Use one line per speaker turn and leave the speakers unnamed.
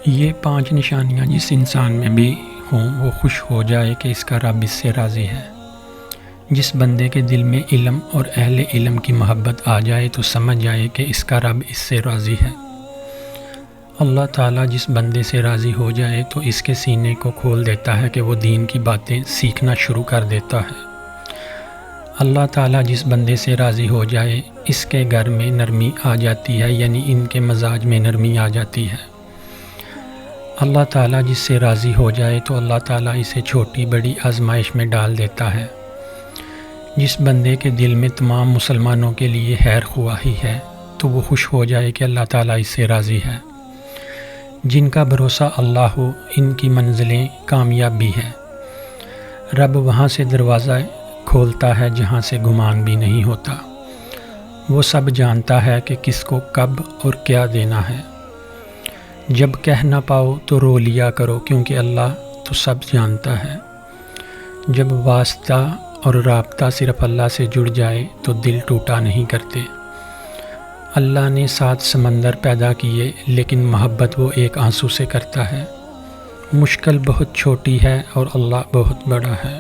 یہ 5 نشانیاں جس انسان میں بھی ہوں وہ خوش ہو جائے کہ اس کا رب اس سے راضی ہے۔ جس بندے کے دل میں علم اور اہل علم کی محبت آ جائے تو سمجھ جائے کہ اس کا رب اس سے راضی ہے۔ اللہ تعالیٰ جس بندے سے راضی ہو جائے تو اس کے سینے کو کھول دیتا ہے کہ وہ دین کی باتیں سیکھنا شروع کر دیتا ہے۔ اللہ تعالیٰ جس بندے سے راضی ہو جائے اس کے گھر میں نرمی آ جاتی ہے، یعنی ان کے مزاج میں نرمی آ جاتی ہے۔ اللہ تعالیٰ جس سے راضی ہو جائے تو اللہ تعالیٰ اسے چھوٹی بڑی آزمائش میں ڈال دیتا ہے۔ جس بندے کے دل میں تمام مسلمانوں کے لیے خیر خواہی ہے تو وہ خوش ہو جائے کہ اللہ تعالیٰ اس سے راضی ہے۔ جن کا بھروسہ اللہ ہو ان کی منزلیں کامیاب بھی ہے۔ رب وہاں سے دروازہ کھولتا ہے جہاں سے گمان بھی نہیں ہوتا۔ وہ سب جانتا ہے کہ کس کو کب اور کیا دینا ہے۔ جب کہہ نہ پاؤ تو رو لیا کرو کیونکہ اللہ تو سب جانتا ہے۔ جب واسطہ اور رابطہ صرف اللہ سے جڑ جائے تو دل ٹوٹا نہیں کرتے۔ اللہ نے 7 سمندر پیدا کیے لیکن محبت وہ ایک آنسو سے کرتا ہے۔ مشکل بہت چھوٹی ہے اور اللہ بہت بڑا ہے۔